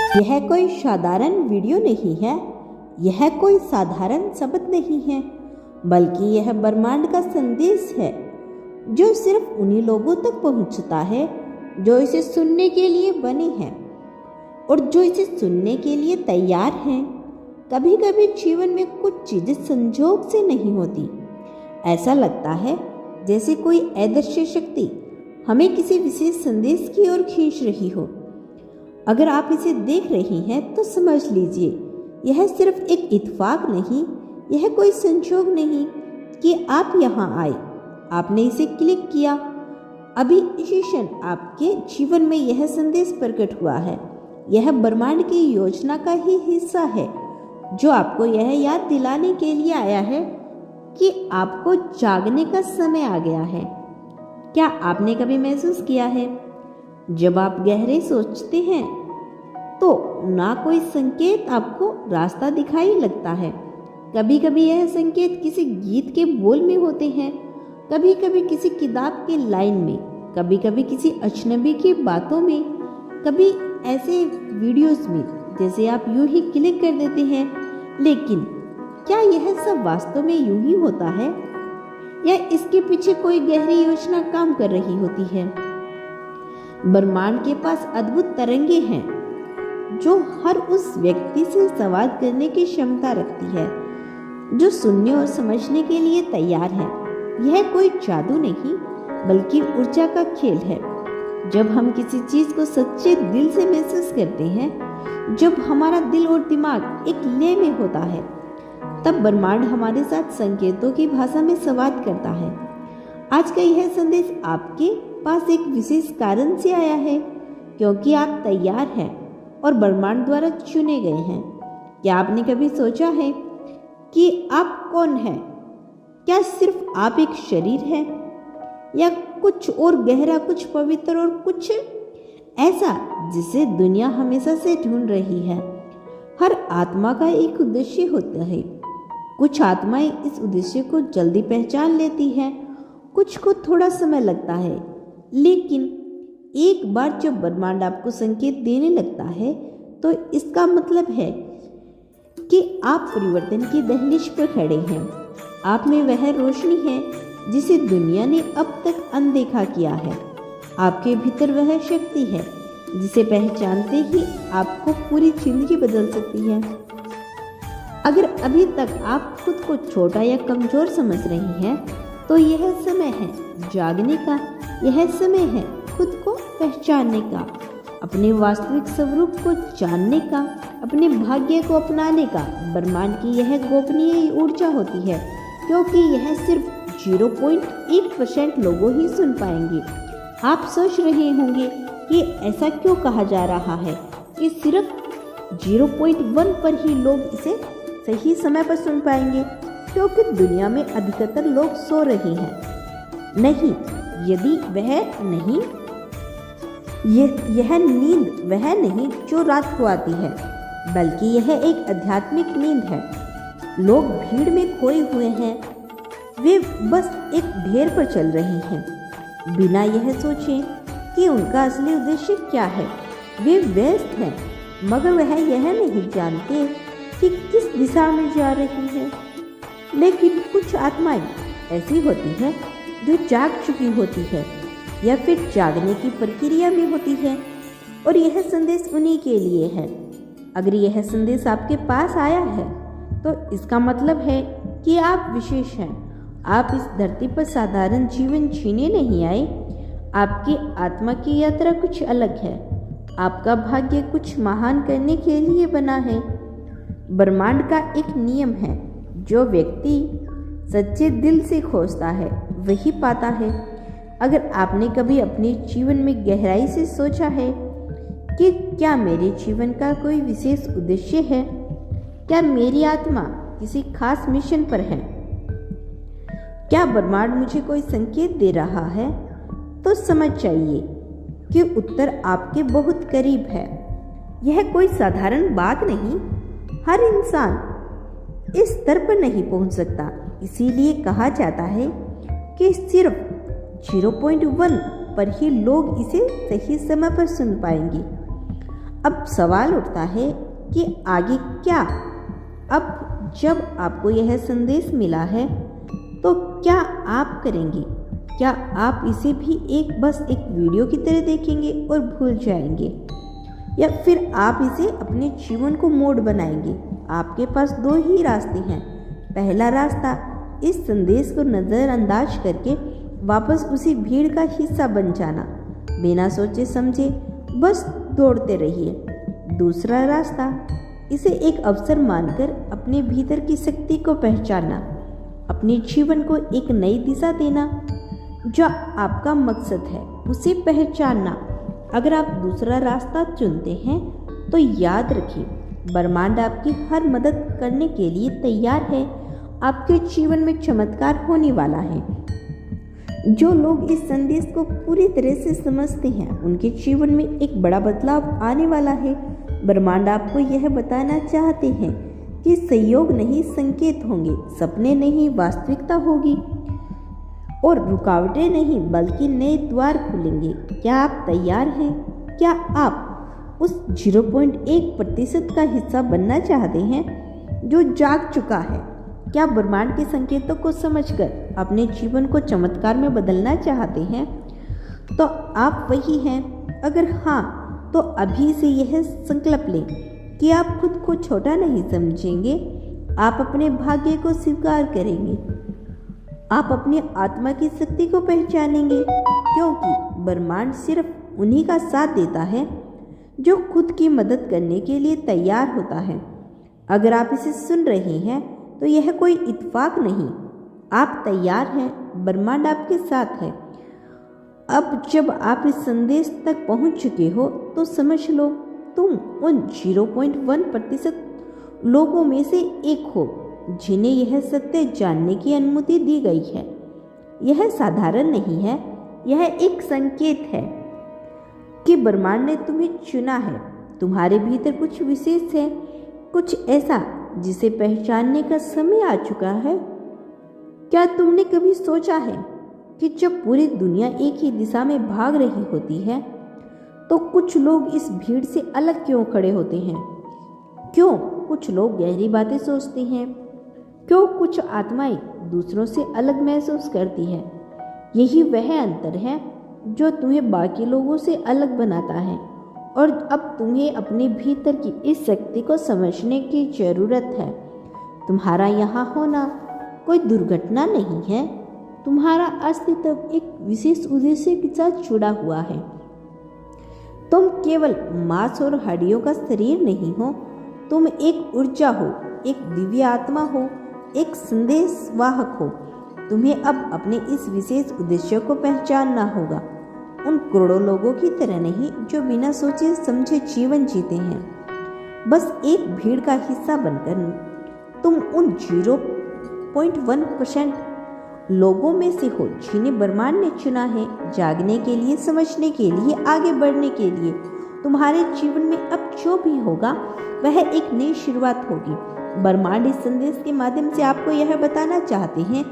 यह कोई साधारण वीडियो नहीं है, यह कोई साधारण शब्द नहीं है, बल्कि यह ब्रह्मांड का संदेश है जो सिर्फ उन्हीं लोगों तक पहुंचता है जो इसे सुनने के लिए बने हैं और जो इसे सुनने के लिए तैयार हैं। कभी कभी जीवन में कुछ चीज़ें संजोग से नहीं होती। ऐसा लगता है जैसे कोई अदृश्य शक्ति हमें किसी विशेष संदेश की ओर खींच रही हो। अगर आप इसे देख रही हैं तो समझ लीजिए यह सिर्फ एक इत्तेफाक नहीं, यह कोई संजोग नहीं कि आप यहाँ आए, आपने इसे क्लिक किया। अभी इसी क्षण आपके जीवन में यह संदेश प्रकट हुआ है। यह ब्रह्मांड की योजना का ही हिस्सा है जो आपको यह याद दिलाने के लिए आया है कि आपको जागने का समय आ गया है। क्या आपने कभी महसूस किया है जब आप गहरे सोचते हैं तो ना कोई संकेत आपको रास्ता दिखाई लगता है। कभी कभी यह संकेत किसी गीत के बोल में होते हैं, कभी कभी किसी किताब के लाइन में, कभी कभी किसी अजनबी की बातों में, कभी ऐसे वीडियोस में जैसे आप यूं ही क्लिक कर देते हैं। लेकिन क्या यह सब वास्तव में यूं ही होता है या इसके पीछे कोई गहरी योजना काम कर रही होती है? ब्रह्मांड के पास अद्भुत तरंगे हैं जो हर उस व्यक्ति से संवाद करने की क्षमता रखती है जो सुनने और समझने के लिए तैयार है। यह कोई जादू नहीं बल्कि ऊर्जा का खेल है। जब हम किसी चीज को सच्चे दिल से महसूस करते हैं, जब हमारा दिल और दिमाग एक लय में होता है, तब ब्रह्मांड हमारे साथ संकेतों की भाषा में संवाद करता है। आज का यह संदेश आपके पास एक विशेष कारण से आया है, क्योंकि आप तैयार हैं और ब्रह्मांड द्वारा चुने गए हैं। क्या आपने कभी सोचा है कि आप कौन हैं? क्या सिर्फ आप एक शरीर है या कुछ और गहरा, कुछ पवित्र और कुछ ऐसा जिसे दुनिया हमेशा से ढूंढ रही है? हर आत्मा का एक उद्देश्य होता है। कुछ आत्माएं इस उद्देश्य को जल्दी पहचान लेती हैं, कुछ को थोड़ा समय लगता है। लेकिन एक बार जब ब्रह्मांड आपको संकेत देने लगता है तो इसका मतलब है कि आप परिवर्तन की दहलीज पर खड़े हैं। आप में वह रोशनी है जिसे दुनिया ने अब तक अनदेखा किया है। आपके भीतर वह शक्ति है जिसे पहचानते ही आपको पूरी जिंदगी बदल सकती है। अगर अभी तक आप खुद को छोटा या कमजोर समझ रही हैं तो यह समय है जागने का, यह समय है खुद को पहचानने का, अपने वास्तविक स्वरूप को जानने का, अपने भाग्य को अपनाने का। ब्रह्मांड की यह गोपनीय ऊर्जा होती है क्योंकि यह सिर्फ 0.1% लोगों ही सुन पाएंगे। आप सोच रहे होंगे कि ऐसा क्यों कहा जा रहा है कि सिर्फ 0.1 पर ही लोग इसे सही समय पर सुन पाएंगे, क्योंकि दुनिया में अधिकतर लोग सो रहे हैं। नहीं, यदि वह नहीं, यह नींद वह नहीं जो रात को आती है, बल्कि यह एक आध्यात्मिक नींद है। लोग भीड़ में खोए हुए हैं, वे बस एक ढेर पर चल रहे हैं बिना यह सोचे कि उनका असली उद्देश्य क्या है। वे व्यस्त हैं मगर वह यह नहीं जानते कि किस दिशा में जा रही हैं। लेकिन कुछ आत्माएं ऐसी होती हैं जो जाग चुकी होती है या फिर जागने की प्रक्रिया में होती है, और यह संदेश उन्हीं के लिए है। अगर यह संदेश आपके पास आया है तो इसका मतलब है कि आप विशेष हैं। आप इस धरती पर साधारण जीवन जीने नहीं आए। आपकी आत्मा की यात्रा कुछ अलग है। आपका भाग्य कुछ महान करने के लिए बना है। ब्रह्मांड का एक नियम है, जो व्यक्ति सच्चे दिल से खोजता है वही पाता है। अगर आपने कभी अपने जीवन में गहराई से सोचा है कि क्या मेरे जीवन का कोई विशेष उद्देश्य है, क्या मेरी आत्मा किसी खास मिशन पर है, क्या ब्रह्मांड मुझे कोई संकेत दे रहा है, तो समझ जाइए कि उत्तर आपके बहुत करीब है। यह कोई साधारण बात नहीं। हर इंसान इस स्तर पर नहीं पहुंच सकता। इसीलिए कहा जाता है कि सिर्फ 0.1 पर ही लोग इसे सही समय पर सुन पाएंगे। अब सवाल उठता है कि आगे क्या। अब जब आपको यह संदेश मिला है तो क्या आप करेंगे? क्या आप इसे भी बस एक वीडियो की तरह देखेंगे और भूल जाएंगे, या फिर आप इसे अपने जीवन को मोड़ बनाएंगे? आपके पास दो ही रास्ते हैं। पहला रास्ता, इस संदेश को नज़रअंदाज करके वापस उसी भीड़ का हिस्सा बन जाना, बिना सोचे समझे बस दौड़ते रहिए। दूसरा रास्ता, इसे एक अवसर मानकर अपने भीतर की शक्ति को पहचानना, अपने जीवन को एक नई दिशा देना। जो आपका मकसद है उसे पहचानना। अगर आप दूसरा रास्ता चुनते हैं तो याद रखिए, ब्रह्मांड आपकी हर मदद करने के लिए तैयार है। आपके जीवन में चमत्कार होने वाला है। जो लोग इस संदेश को पूरी तरह से समझते हैं उनके जीवन में एक बड़ा बदलाव आने वाला है। ब्रह्मांड आपको यह बताना चाहते हैं कि सहयोग नहीं संकेत होंगे, सपने नहीं वास्तविकता होगी, और रुकावटें नहीं बल्कि नए द्वार खुलेंगे। क्या आप तैयार हैं? क्या आप उस 0.1% का हिस्सा बनना चाहते हैं जो जाग चुका है? क्या ब्रह्मांड के संकेतों को समझकर अपने जीवन को चमत्कार में बदलना चाहते हैं? तो आप वही हैं। अगर हाँ, तो अभी से यह संकल्प लें कि आप खुद को छोटा नहीं समझेंगे। आप अपने भाग्य को स्वीकार करेंगे। आप अपनी आत्मा की शक्ति को पहचानेंगे, क्योंकि ब्रह्मांड सिर्फ उन्हीं का साथ देता है जो खुद की मदद करने के लिए तैयार होता है। अगर आप इसे सुन रहे हैं तो यह कोई इत्तेफाक नहीं, आप तैयार हैं, ब्रह्मांड आपके साथ है। अब जब आप इस संदेश तक पहुंच चुके हो तो समझ लो, तुम उन 0.1% लोगों में से एक हो जिन्हें यह सत्य जानने की अनुमति दी गई है। यह साधारण नहीं है, यह एक संकेत है कि ब्रह्मांड ने तुम्हें चुना है। तुम्हारे भीतर कुछ विशेष है, कुछ ऐसा जिसे पहचानने का समय आ चुका है। क्या तुमने कभी सोचा है कि जब पूरी दुनिया एक ही दिशा में भाग रही होती है तो कुछ लोग इस भीड़ से अलग क्यों खड़े होते हैं? क्यों कुछ लोग गहरी बातें सोचते हैं? क्यों कुछ आत्माएं दूसरों से अलग महसूस करती है? यही वह अंतर है जो तुम्हें बाकी लोगों से अलग बनाता है। और अब तुम्हें अपने भीतर की इस शक्ति को समझने की जरूरत है। तुम्हारा यहाँ होना कोई दुर्घटना नहीं है। तुम्हारा अस्तित्व एक विशेष उद्देश्य के साथ जुड़ा हुआ है। तुम केवल मांस और हड्डियों का शरीर नहीं हो, तुम एक ऊर्जा हो, एक दिव्य आत्मा हो, एक संदेश वाहक हो। तुम्हें अब अपने इस विशेष उद्देश्य को पहचानना होगा, उन करोड़ों लोगों की तरह नहीं जो बिना सोचे समझे जीवन जीते हैं। बस एक भीड़ का हिस्सा बनकर तुम उन 0.1% लोगों में से हो जिन्हें ब्रह्मांड ने चुना है, जागने के लिए, समझने के लिए, आगे बढ़ने के लिए। तुम्हारे जीवन में अब जो भी होगा वह एक नई शुरुआत होगी। ब्रह्मांड इस संदेश के माध्यम से आपको यह बताना चाहते हैं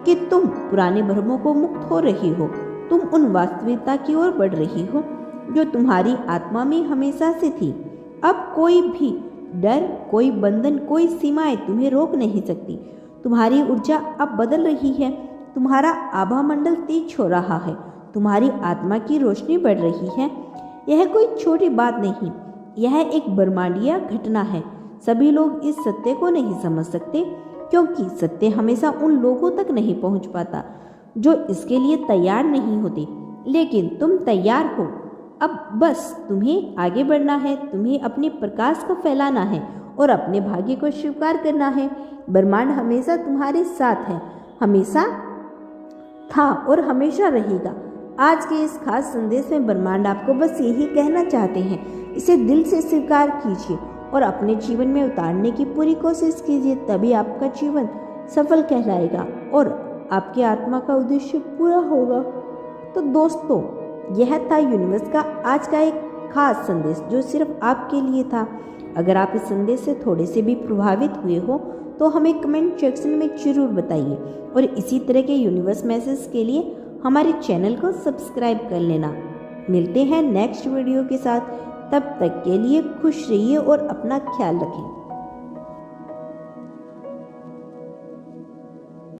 कि तुम पुराने भ्रमों को मुक्त हो रही हो। तुम उन वास्तविकता की ओर बढ़ रही हो जो तुम्हारी आत्मा में हमेशा से थी। अब कोई भी डर, कोई बंधन, कोई सीमाएं तुम्हें रोक नहीं सकती। तुम्हारी ऊर्जा अब बदल रही है। तुम्हारा आभा मंडल तेज हो रहा है। तुम्हारी आत्मा की रोशनी बढ़ रही है। यह कोई छोटी बात नहीं, यह एक ब्रह्मांडीय घटना है। सभी लोग इस सत्य को नहीं समझ सकते, क्योंकि सत्य हमेशा उन लोगों तक नहीं पहुंच पाता जो इसके लिए तैयार नहीं होते। लेकिन तुम तैयार हो। अब बस तुम्हें आगे बढ़ना है, तुम्हें अपने प्रकाश को फैलाना है और अपने भाग्य को स्वीकार करना है। ब्रह्मांड हमेशा तुम्हारे साथ है, हमेशा था और हमेशा रहेगा। आज के इस खास संदेश में ब्रह्मांड आपको बस यही कहना चाहते हैं, इसे दिल से स्वीकार कीजिए और अपने जीवन में उतारने की पूरी कोशिश कीजिए। तभी आपका जीवन सफल कहलाएगा और आपकी आत्मा का उद्देश्य पूरा होगा। तो दोस्तों, यह था यूनिवर्स का आज का एक खास संदेश जो सिर्फ आपके लिए था। अगर आप इस संदेश से थोड़े से भी प्रभावित हुए हो तो हमें कमेंट सेक्शन में जरूर बताइए और इसी तरह के यूनिवर्स मैसेज के लिए हमारे चैनल को सब्सक्राइब कर लेना। मिलते हैं नेक्स्ट वीडियो के साथ। तब तक के लिए खुश रहिए और अपना ख्याल रखें।